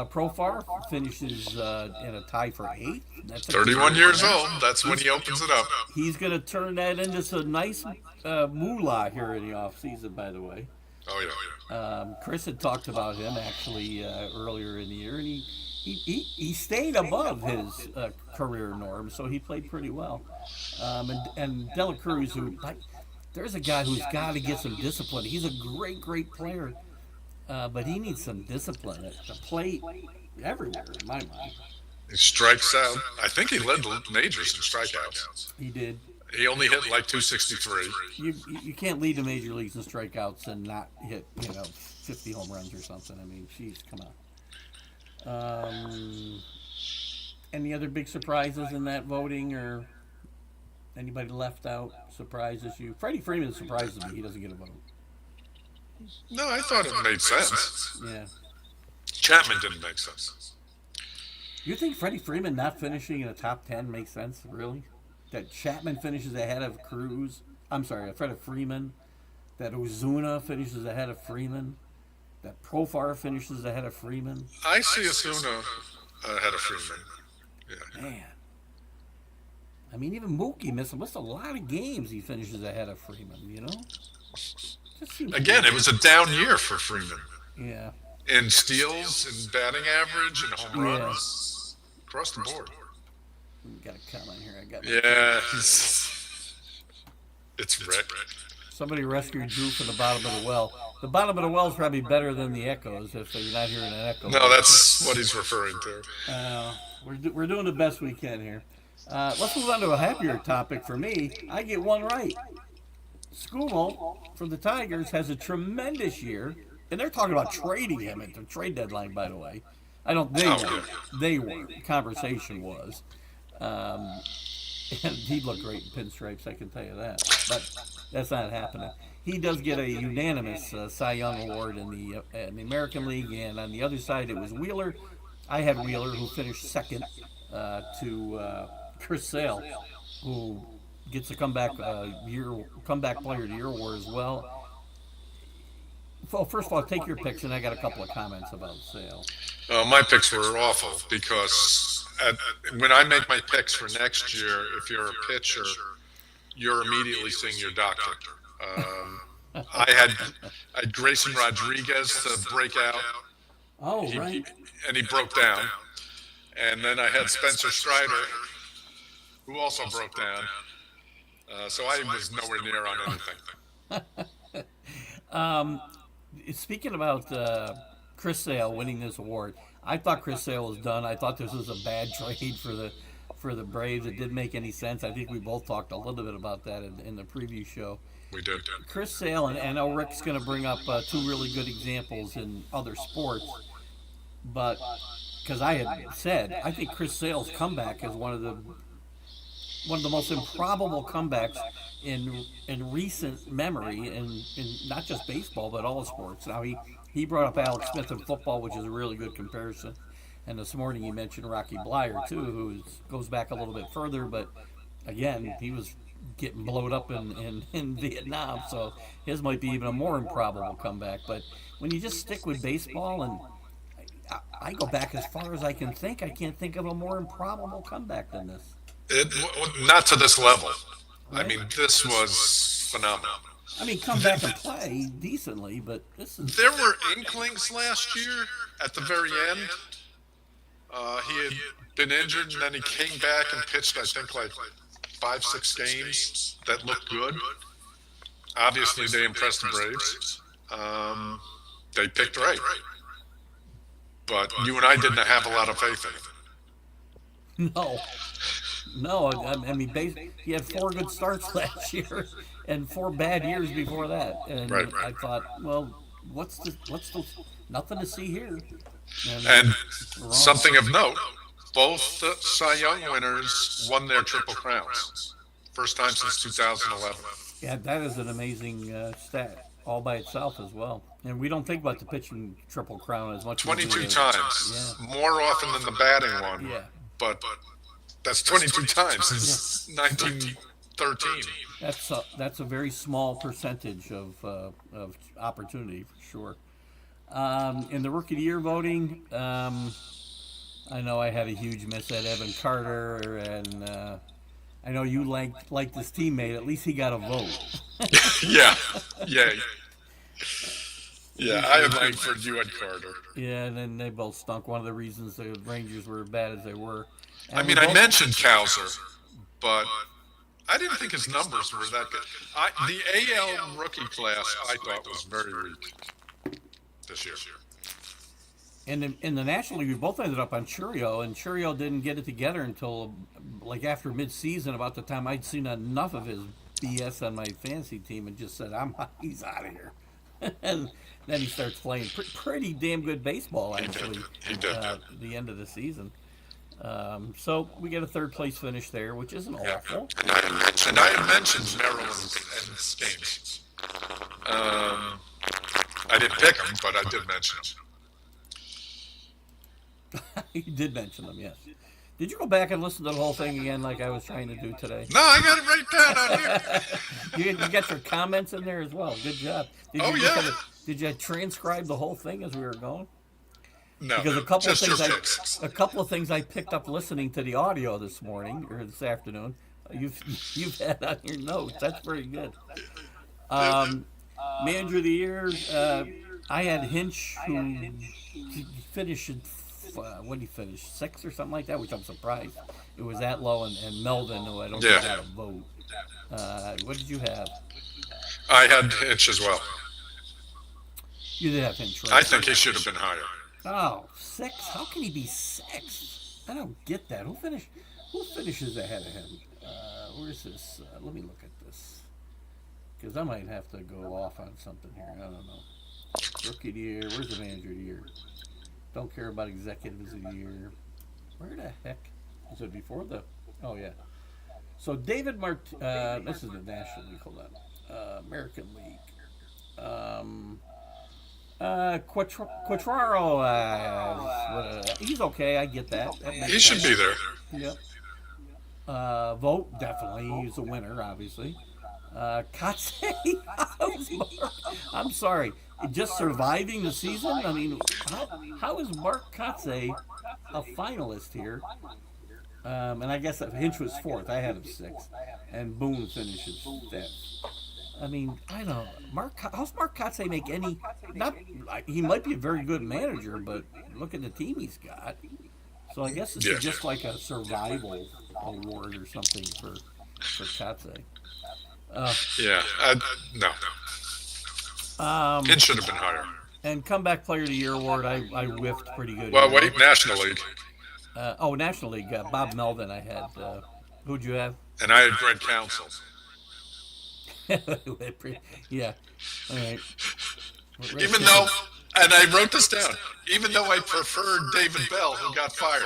Profar finishes in a tie for 8th. That's 31 years old. That's when he opens it up. He's going to turn that into some nice moolah here in the offseason, by the way. Oh, yeah. Chris had talked about him, actually, earlier in the year, and he stayed above his career norm, so he played pretty well. And Dela Cruz, there's a guy who's got to get some discipline. He's a great player, but he needs some discipline at the plate everywhere, in my mind. He strikes out. I think he led the majors in strikeouts. He did. He only hit like 263. You can't lead the major leagues in strikeouts and not hit 50 home runs or something. I mean, geez, come on. Any other big surprises in that voting, or anybody left out surprises you? Freddie Freeman surprises me. He doesn't get a vote. No, I thought it made sense. Yeah. Chapman didn't make sense. You think Freddie Freeman not finishing in the top 10 makes sense, really? That Chapman finishes ahead of Cruz? I'm sorry, Freddie Freeman. That Ozuna finishes ahead of Freeman. That Profar finishes ahead of Freeman. I see Ozuna ahead of Freeman. Yeah. Man. I mean, even Mookie missed a lot of games he finishes ahead of Freeman, Again, it was a down year for Freeman. Yeah. In steals, in batting average, in home runs, across the board. Got a comment here. Yeah. It's Rick. Somebody rescued Drew from the bottom of the well. The bottom of the well is probably better than the echoes if you're not hearing an echo. No, that's what he's referring to. We're doing the best we can here. Let's move on to a happier topic for me. I get one right. Skubal from the Tigers has a tremendous year, and they're talking about trading him at the trade deadline, by the way. I don't think they were. The conversation was. And he'd look great in pinstripes, I can tell you that. But that's not happening. He does get a unanimous Cy Young award in the American League, and on the other side it was Wheeler. I had Wheeler, who finished second to Chris Sale, who gets a comeback player of the year award as well. Well, first of all, take your picks, and I got a couple of comments about Sale. My picks were awful because when I make my picks for next year, if you're a pitcher, you're immediately seeing your doctor. I had Grayson Rodriguez to break out. Oh, right. And he broke down. And then I had Spencer Strider, who also broke down. So I was nowhere near on anything. Speaking about Chris Sale winning this award, I thought Chris Sale was done. I thought this was a bad trade for the Braves. It didn't make any sense. I think we both talked a little bit about that in the preview show. We did. Chris Sale, and I know Rick's going to bring up two really good examples in other sports, but because I had said I think Chris Sale's comeback is one of the most improbable comebacks in recent memory, in not just baseball but all sports. Now he brought up Alex Smith in football, which is a really good comparison, and this morning he mentioned Rocky Blyer too, who goes back a little bit further, but again he was getting blowed up in Vietnam, so his might be even a more improbable comeback. But when you just stick with baseball, and I go back as far as I can think, I can't think of a more improbable comeback than this. Not to this level. Right? I mean, this was phenomenal. I mean, come back and play decently, but this is... There were inklings last year at the very end. He had been injured, and then he came back and pitched, I think, like 5-6 games that looked good. Obviously, they impressed the Braves. They picked right. But you and I didn't have a lot of faith in it. No, I mean, he had 4 good starts last year and 4 bad years before that. And right. I thought, well, what's the nothing to see here. And something of note, Both the Cy Young winners won their Triple Crowns. First time since 2011. Yeah, that is an amazing stat all by itself as well. And we don't think about the pitching Triple Crown as much. 22 times. Yeah. More often than the batting one. Yeah. But that's 22 times since 1913. That's a very small percentage of opportunity for sure. In the Rookie of the Year voting, I know I had a huge miss at Evan Carter, and I know you liked his teammate. At least he got a vote. Yeah. I had Langford, you had Carter. Yeah, and then they both stunk. One of the reasons the Rangers were as bad as they were. And I mentioned Kowser, but I didn't think his numbers were that good. The AL rookie class I thought was very weak this year. And in the National League, we both ended up on Churio, and Churio didn't get it together until like after mid-season, about the time I'd seen enough of his BS on my fantasy team, and just said, he's out of here. And then he starts playing pretty damn good baseball, actually. He did. The end of the season. So we get a third place finish there, which isn't awful. And I had mentioned Merrill and Skames. I didn't pick them, but I did mention them. You did mention them, yes. Did you go back and listen to the whole thing again like I was trying to do today? No, I got it right down on here. You got your comments in there as well. Good job. Did you transcribe the whole thing as we were going? No, because a couple of things I picked up listening to the audio this morning or this afternoon, you've had on your notes. That's very good. Manager of the Year, I had Hinch, who finished what did he finish? 6th or something like that, which I'm surprised it was that low, and Melvin, who I don't think had a vote. What did you have? I had Hinch as well. You did have Hinch, right? I think he should have been higher. Oh, 6? How can he be 6th? I don't get that. Who finishes ahead of him? Where's this? Let me look at this, because I might have to go off on something here. I don't know. Rookie of the Year. Where's the Manager of the Year? Don't care about Executives of the Year. Where the heck is it before the? Oh yeah. So David this is the National League. Hold on. American League. Quattraro. He's okay. I get that. He should be there. Yep. Vote definitely. He's a winner, obviously. Katse. I'm sorry. Just surviving the season? I mean, how is Mark Katse a finalist here? And I guess if Hinch was 4th, I had him 6th, and Boone finishes 5th. I mean, I don't know. How's Mark Katse make any? He might be a very good manager, but look at the team he's got. So I guess it's just like a survival award or something for Katse. No. It should have been higher. And Comeback Player of the Year award, I whiffed pretty good. Well, wait, National League. National League. Bob Melvin I had. Who'd you have? And I had Greg Counsell. Yeah. All right. Even though, and I wrote this down, even though I preferred David Bell, who got fired.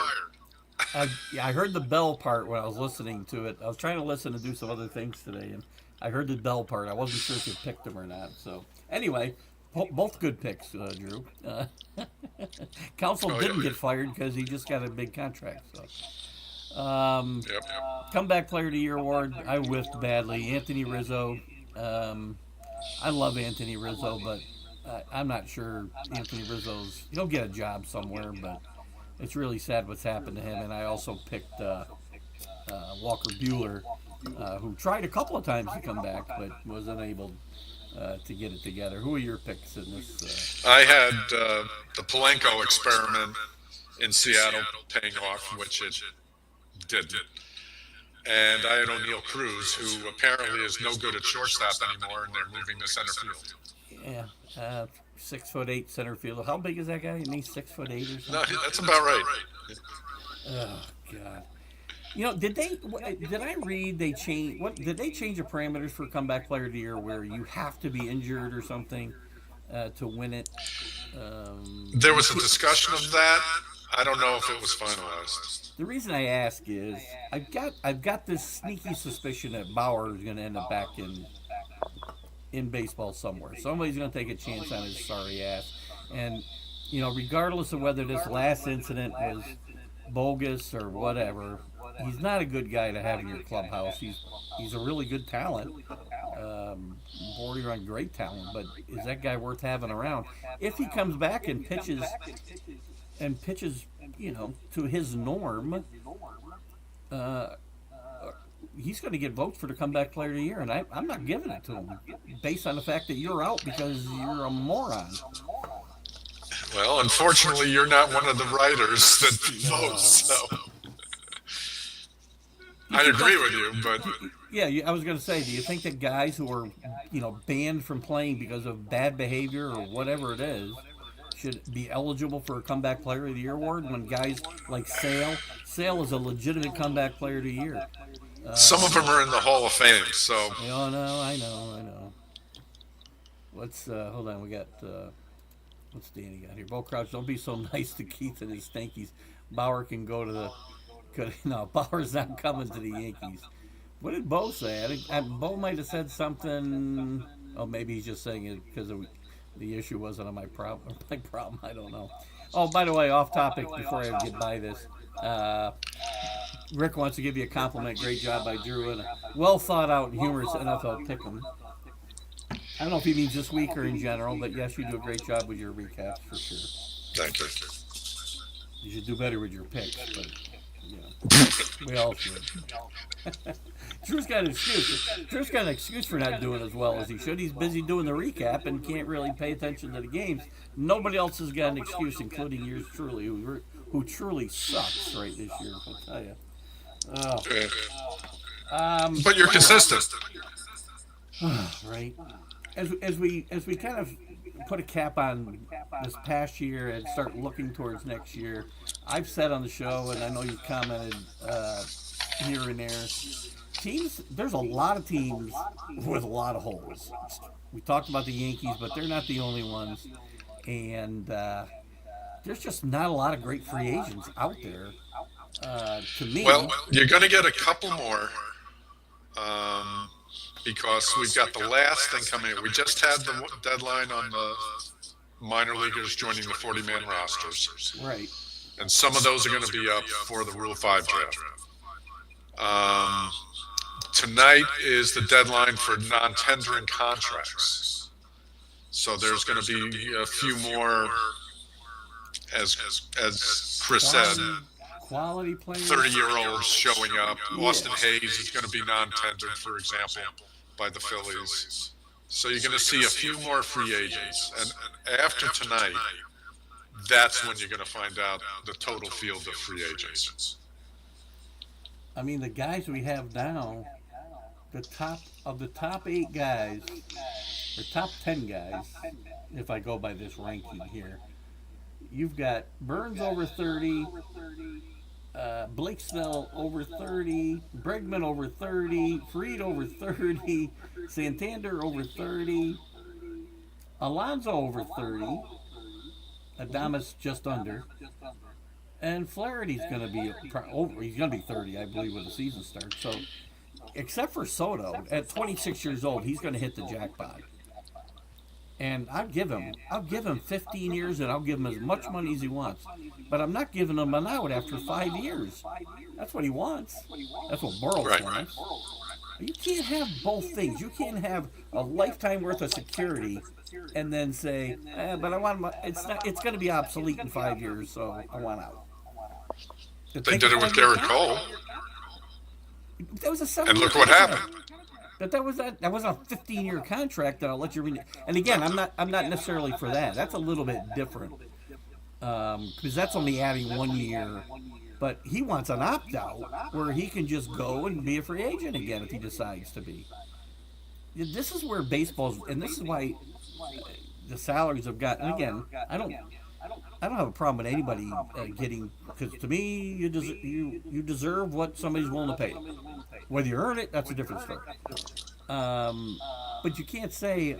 I heard the Bell part when I was listening to it. I was trying to listen and do some other things today, and I heard the Bell part. I wasn't sure if you picked him or not. So anyway, both good picks, Drew. Counsell didn't get fired because he just got a big contract. So, Comeback Player of the Year award, I whiffed badly. Anthony Rizzo. I love Anthony Rizzo, but I'm not sure Anthony Rizzo's. He'll get a job somewhere, but it's really sad what's happened to him. And I also picked Walker Buehler, who tried a couple of times to come back, but was unable to get it together. Who are your picks in this? I had the Polanco experiment in Seattle paying off, which it didn't. And I had O'Neal Cruz, who apparently is no good at shortstop anymore, and they're moving to center field. Yeah, 6'8" center field. How big is that guy? Isn't he 6'8" or something? No, that's about right. Oh God. You know, did I read they change? Did they change the parameters for Comeback Player of the Year where you have to be injured or something to win it? There was a discussion of that. I don't know if it was finalized. The reason I ask is I've got this sneaky suspicion that Bauer is going to end up back in baseball somewhere. Somebody's going to take a chance on his sorry ass, and regardless of whether this last incident was bogus or whatever, he's not a good guy to have in your clubhouse. He's a really good talent, bordering on great talent, but is that guy worth having around? If he comes back and pitches, to his norm, he's going to get votes for the comeback player of the year, and I'm not giving it to him based on the fact that you're out because you're a moron. Well, unfortunately, you're not one of the writers that votes, so I agree with you, but yeah, I was going to say, do you think that guys who are, banned from playing because of bad behavior or whatever it is should be eligible for a comeback player of the year award when guys like Sale is a legitimate comeback player of the year? Some of them are in the Hall of Fame, so. Oh, no, I know. Let's, hold on, we got, what's Danny got here? Bo Crouch, don't be so nice to Keith and his Stankies. Bauer can go to no, Bauer's not coming to the Yankees. What did Bo say? Bo might have said something, maybe he's just saying it because the issue wasn't on my problem, I don't know. Oh, by the way, off topic before I get by this, Rick wants to give you a compliment. Great job by Drew and a well thought out and humorous NFL pick'em. I don't know if he means this week or in general, but yes, you do a great job with your recaps for sure. Thank you. You should do better with your picks, but we all should. Drew's got an excuse. Drew's got an excuse for not doing as well as he should. He's busy doing the recap and can't really pay attention to the games. Nobody else has got an excuse, including yours truly, who truly sucks right this year. I'll tell you. But you're consistent. Right. As we kind of put a cap on this past year and start looking towards next year, I've said on the show, and I know you've commented here and there, there's a lot of teams with a lot of holes. We talked about the Yankees, but they're not the only ones. And there's just not a lot of great free agents out there, to me. Well, you're going to get a couple more. Because we've got the last thing coming. We just had the deadline on the minor leaguers joining the 40-man rosters. Right. And some of those are going to be up for the Rule 5 draft. Tonight is the deadline for non-tendering contracts. So there's going to be a few more, as Chris said, quality players, 30-year-olds showing up. Austin Hayes is going to be non-tendered, for example, by the Phillies. So you're going to see a few more free agents. And after tonight, that's when you're going to find out the total field of free agents. I mean, the guys we have now, the top 8 guys, or top 10 guys, if I go by this ranking here, you've got Burns over 30, Blake Snell over 30, Bregman over 30, Fried over 30, Santander over 30, Alonso over 30, Adames just under, and Flaherty's going to be over. He's going to be 30, I believe, when the season starts. So, except for Soto, at 26 years old, he's going to hit the jackpot. And I'll give him 15 years, and I'll give him as much money as he wants. But I'm not giving him an out after 5 years. That's what he wants. That's what Burrows wants. You can't have both things. You can't have a lifetime worth of security and then say, but I want it's going to be obsolete in 5 years, so I want out. They did it with Garrett Cole. That was a 7-year and look what happened. But that was a 15-year contract that I'll let you renew. And again, I'm not necessarily for that. That's a little bit different because that's only adding 1 year. But he wants an opt-out where he can just go and be a free agent again if he decides to be. This is where baseball's, and this is why the salaries have gotten. And again, I don't have a problem with anybody getting, because to me, you deserve what somebody's willing to pay. Whether you earn it, that's a different story. But you can't say,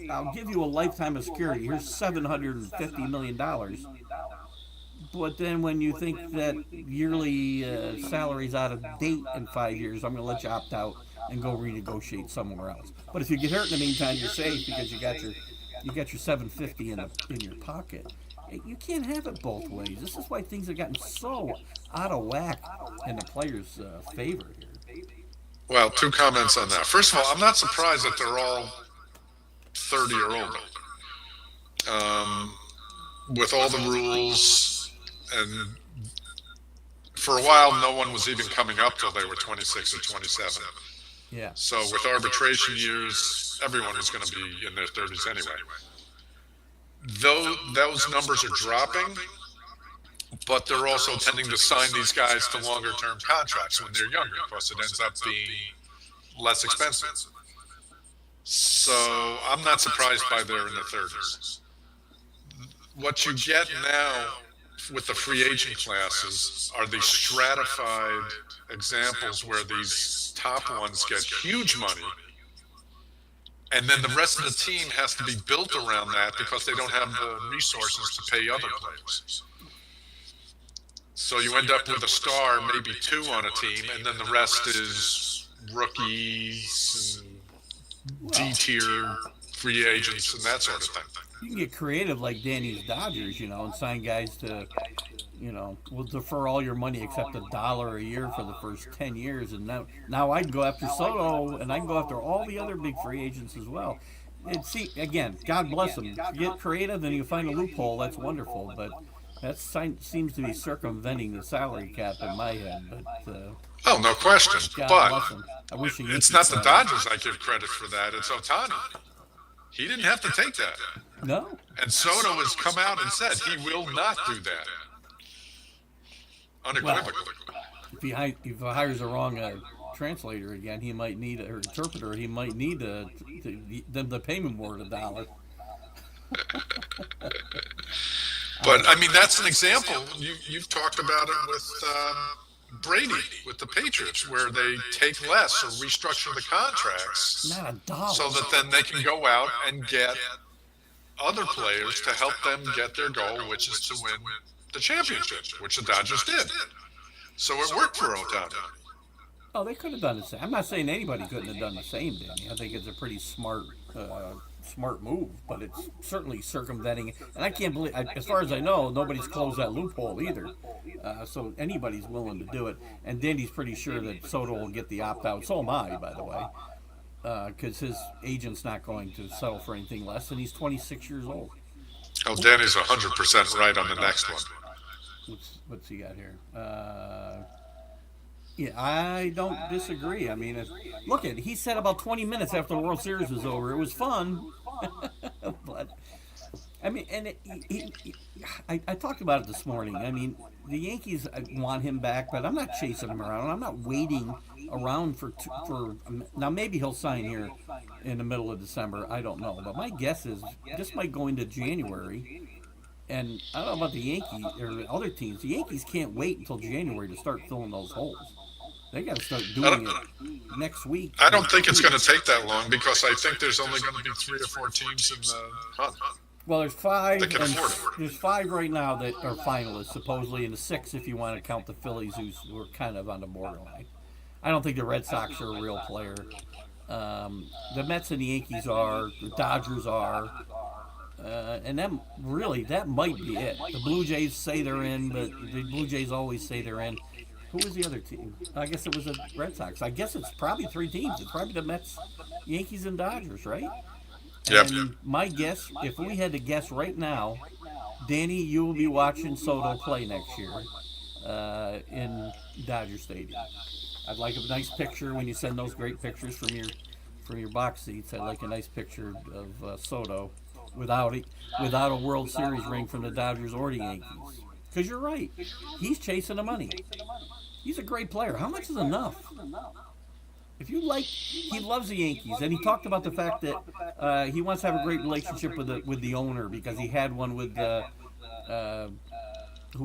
I'll give you a lifetime of security. Here's $750 million. But then when you think that yearly salary's out of date in 5 years, I'm going to let you opt out and go renegotiate somewhere else. But if you get hurt in the meantime, you're safe because you got your $750 in your pocket. You can't have it both ways. This is why things have gotten so out of whack in the players' favor here. Well, two comments on that. First of all, I'm not surprised that they're all 30 or older. With all the rules, and for a while, no one was even coming up till they were 26 or 27. Yeah. So with arbitration years, everyone was going to be in their 30s anyway. Though those numbers are dropping, but they're also tending to sign these guys to longer-term contracts when they're younger, because it ends up being less expensive. So I'm not surprised by they're in the 30s. What you get now with the free agent classes are these stratified examples where these top ones get huge money, and then the rest of the team has to be built around that because they don't have the resources to pay other players. So you end up with a star, maybe two on a team, and then the rest is rookies and D-tier free agents and that sort of thing. You can get creative like Danny's Dodgers, and sign guys to, we'll defer all your money except $1 a year for the first 10 years. And now I'd go after Soto, and I can go after all the other big free agents as well. See, again, God bless them. Get creative, and you find a loophole. That's wonderful. But that seems to be circumventing the salary cap in my head. But oh, no question. God But bless them. I wish it's not the Dodgers I give credit for that. It's Ohtani. He didn't have to take that. No. And Soto has come out and said he will not do that. Unequivocally. Well, if he hires the wrong translator again, he might need, or interpreter, he might need them to pay him more than $1. But, I mean, that's an example. You've talked about it with Brady, with the Patriots, where they take less or restructure the contracts. Not $1. So that then they can go out and get other players to help them get their goal, which is to win the championship, which the Dodgers did. So it worked for Ohtani. Oh, they could have done the same. I'm not saying anybody couldn't have done the same, Danny. I think it's a pretty smart move, but it's certainly circumventing. And I can't believe, as far as I know, nobody's closed that loophole either. So anybody's willing to do it. And Danny's pretty sure that Soto will get the opt-out. So am I, by the way, because his agent's not going to settle for anything less, and he's 26 years old. Oh, Danny's 100% right on the next one. What's he got here? Yeah, I don't disagree. I mean, look at, he said about 20 minutes after the World Series was over, it was fun. But I mean, and I talked about it this morning. I mean, the Yankees want him back, but I'm not chasing him around. I'm not waiting around for now. Maybe he'll sign here in the middle of December. I don't know, but my guess is this might go into January. And I don't know about the Yankees or other teams. The Yankees can't wait until January to start filling those holes. They got to start doing it next week. I don't think it's going to take that long, because I think there's only going to be 3 or 4 teams in the hunt. Well, there's 5. That can afford it. There's 5 right now that are finalists, supposedly, and the 6 if you want to count the Phillies, who are kind of on the borderline. I don't think the Red Sox are a real player. The Mets and the Yankees are. The Dodgers are. And that might be it. The Blue Jays say they're in, but the Blue Jays always say they're in. Who was the other team? I guess it was the Red Sox. I guess it's probably 3 teams. It's probably the Mets, Yankees, and Dodgers, right? Yep. And my guess, if we had to guess right now, Danny, you will be watching Soto play next year in Dodger Stadium. I'd like a nice picture when you send those great pictures from your box seats. I'd like a nice picture of Soto without a World Series ring from the Dodgers or the Yankees. Because you're right. He's chasing the money. He's a great player. How much is enough? If you like, he loves the Yankees, and he talked about the fact that he wants to have a great relationship with the owner, because he had one with who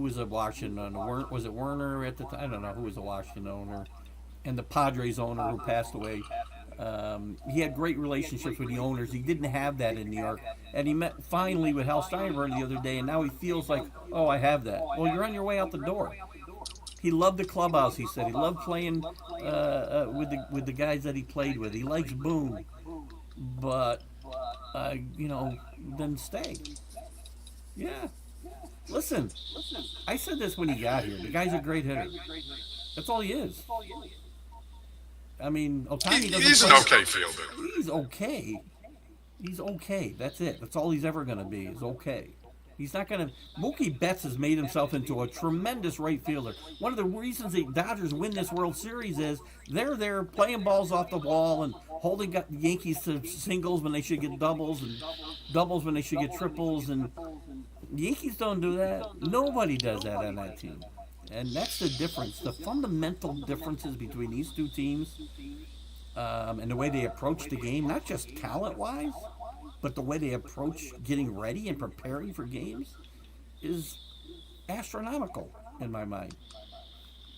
was a Washington? Was it Werner at the time? I don't know who was the Washington owner, and the Padres owner who passed away. He had great relationships with the owners. He didn't have that in New York. And he met finally with Hal Steinbrenner the other day, and now he feels like, oh, I have that. Well, you're on your way out the door. He loved the clubhouse, he said. He loved playing with the guys that he played with. He likes Boone. But, then stay. Yeah. Listen, I said this when he got here. The guy's a great hitter. That's all he is. I mean, Ohtani doesn't. He's an okay fielder. He's okay. He's okay. That's it. That's all he's ever going to be. Is okay. He's not going to. Mookie Betts has made himself into a tremendous right fielder. One of the reasons the Dodgers win this World Series is they're there playing balls off the wall and holding the Yankees to singles when they should get doubles and doubles when they should get triples. And the Yankees don't do that. Nobody does that on that team. And that's the difference. The fundamental differences between these two teams and the way they approach the game, not just talent-wise, but the way they approach getting ready and preparing for games is astronomical in my mind.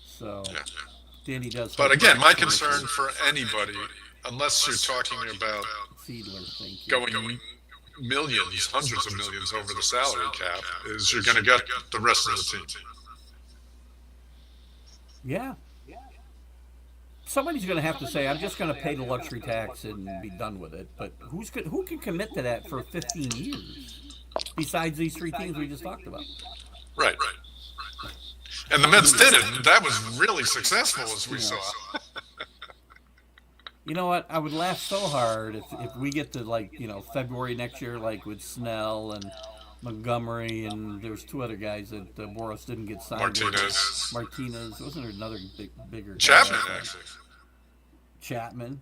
So, Danny does. But again, my concern for anybody, unless you're talking about going millions, hundreds of millions over the salary cap, is you're going to get the rest of the team. Yeah. Somebody's going to have to say, I'm just going to pay the luxury tax and be done with it. But who can commit to that for 15 years besides these three teams we just talked about? Right. And the Mets did it. And that was really successful, as we saw. You know what? I would laugh so hard if we get to, February next year, like with Snell and Montgomery, and there was two other guys that Boros didn't get signed. Martinez. Wasn't there another bigger Chapman, actually. Chapman.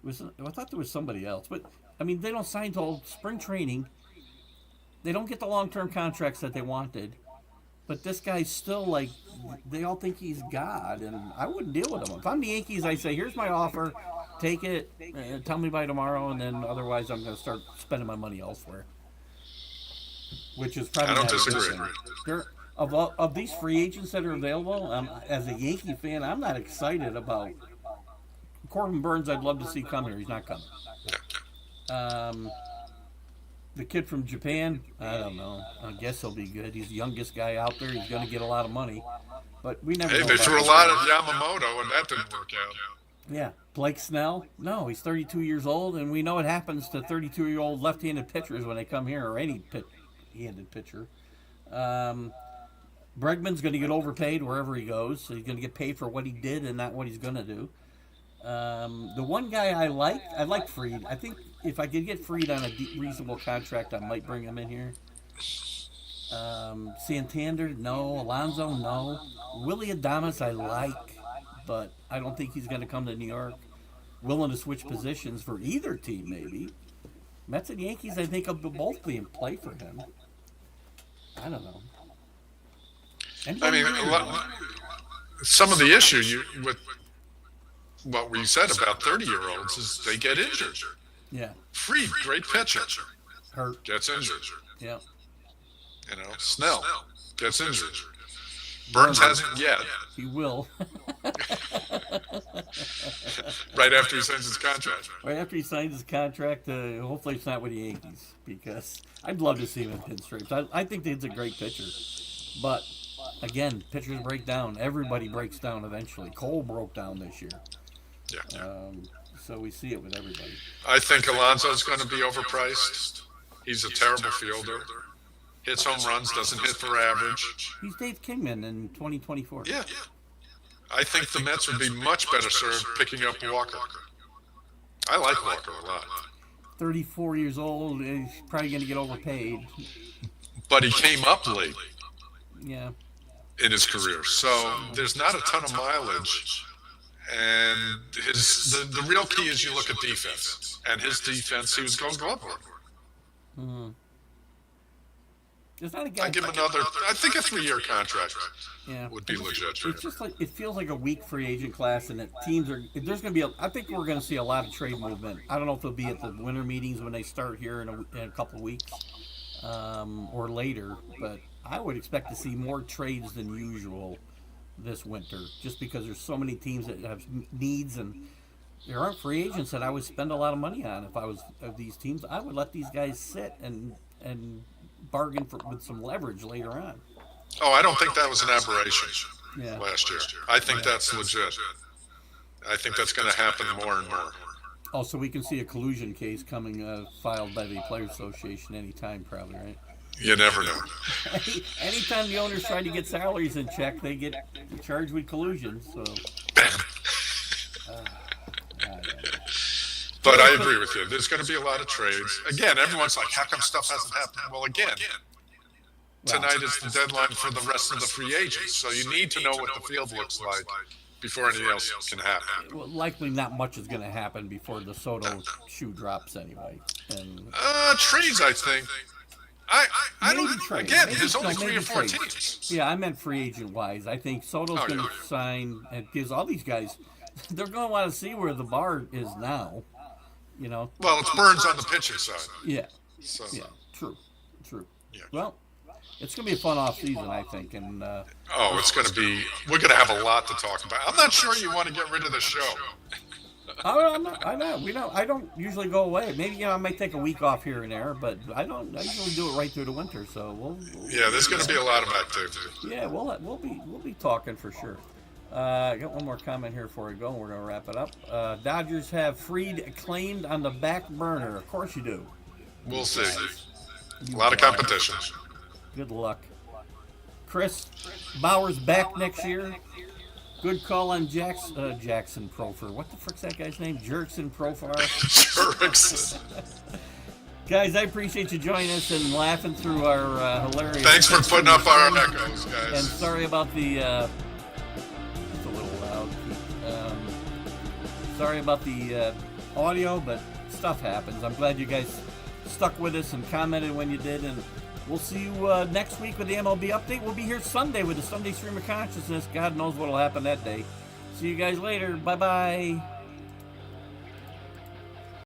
I thought there was somebody else. But, I mean, they don't sign till spring training. They don't get the long-term contracts that they wanted. But this guy's still, they all think he's God, and I wouldn't deal with him. If I'm the Yankees, I say, here's my offer. Take it. Tell me by tomorrow, and then otherwise I'm going to start spending my money elsewhere. Which is probably. I don't disagree. Of these free agents that are available, as a Yankee fan, I'm not excited about Corbin Burns. I'd love to see come here. He's not coming. The kid from Japan, I don't know. I guess he'll be good. He's the youngest guy out there. He's going to get a lot of money, but we never. Hey, they threw a lot at Yamamoto, and that didn't work out. Yeah, Blake Snell. No, he's 32 years old, and we know what happens to 32-year-old left-handed pitchers when they come here, or any handed pitcher. Bregman's going to get overpaid wherever he goes, so he's going to get paid for what he did and not what he's going to do. The one guy I like Fried. I think if I could get Fried on a reasonable contract, I might bring him in here. Santander, no. Alonso, no. Willie Adames, I like, but I don't think he's going to come to New York. Willing to switch positions for either team, maybe. Mets and Yankees, I think, will both be in play for him. I don't know. Some of the issue with what we said about 30-year-olds is they get injured. Yeah. Fried, great pitcher. Hurt. Gets injured. Yeah. Snell gets injured. Burns hasn't yet. He will. Right after he signs his contract. Right after he signs his contract, hopefully it's not with the Yankees, because I'd love to see him in pinstripes. I think he's a great pitcher. But, again, pitchers break down. Everybody breaks down eventually. Cole broke down this year. Yeah. So we see it with everybody. I think Alonso's going to be overpriced. He's a terrible fielder. Hits home runs, doesn't hit for average. He's Dave Kingman in 2024. Yeah. I think the Mets would be much better served picking up Walker. I like Walker a lot. 34 years old, he's probably going to get overpaid. But he came up late. Yeah. In his career. So there's not a ton of mileage. And the real key is you look at defense. And his defense, he was going glove work. Mm-hmm. There's not a guy. I give him I think a 3-year contract would be legit. It's just it feels like a weak free agent class, and that teams are. There's going to be. I think we're going to see a lot of trade movement. I don't know if it'll be at the winter meetings when they start here in a couple of weeks, or later. But I would expect to see more trades than usual this winter, just because there's so many teams that have needs, and there aren't free agents that I would spend a lot of money on if I was of these teams. I would let these guys sit and bargain with some leverage later on. Oh, I don't think that was an aberration Yeah. last year. I think that's legit. I think that's going to happen more and more. Also, we can see a collusion case coming filed by the Players Association anytime, probably, right? You never know. Anytime the owners try to get salaries in check, they get charged with collusion. So, But I agree with you. There's going to be a lot of trades. Again, everyone's like, how come stuff hasn't happened? Well, again, tonight is the deadline for the rest of the free agents. So you need to know what the field looks like before anything else can happen. well, likely not much is going to happen before the Soto shoe drops anyway. And Trades, I think. I don't. trades. Again, Maybe there's only so, 3 or maybe 4 trades. teams. Yeah, I meant free agent wise. I think Soto's Oh, going to yeah. sign, and gives all these guys. They're going to want to see where the bar is now. You know. Well, it's Burns on the pitching side. Yeah. So, Yeah. True. Yeah. Well, it's going to be a fun off season, I think, and. it's going to be. We're going to have a lot to talk about. I'm not sure you want to get rid of the show. I don't usually go away. Maybe I might take a week off here and there, but I don't. I usually do it right through the winter. So we'll Yeah, there's going to be a lot of activity. yeah, we'll be talking for sure. I got one more comment here before we go, and we're gonna wrap it up. Dodgers have Fried claimed on the back burner. Of course you do. We'll see. A lot of competition. Good luck, Chris. Bauer's back next year. Good call on Jackson Profar. What the frick's that guy's name? Jerkson Profar. Jerks. Guys, I appreciate you joining us and laughing through our hilarious. Thanks for putting up our echoes, And guys. sorry about the. It's a little loud. Sorry about the audio, but stuff happens. I'm glad you guys stuck with us and commented when you did, and we'll see you next week with the MLB update. We'll be here Sunday with the Sunday Stream of Consciousness. God knows what'll happen that day. See you guys later. Bye-bye.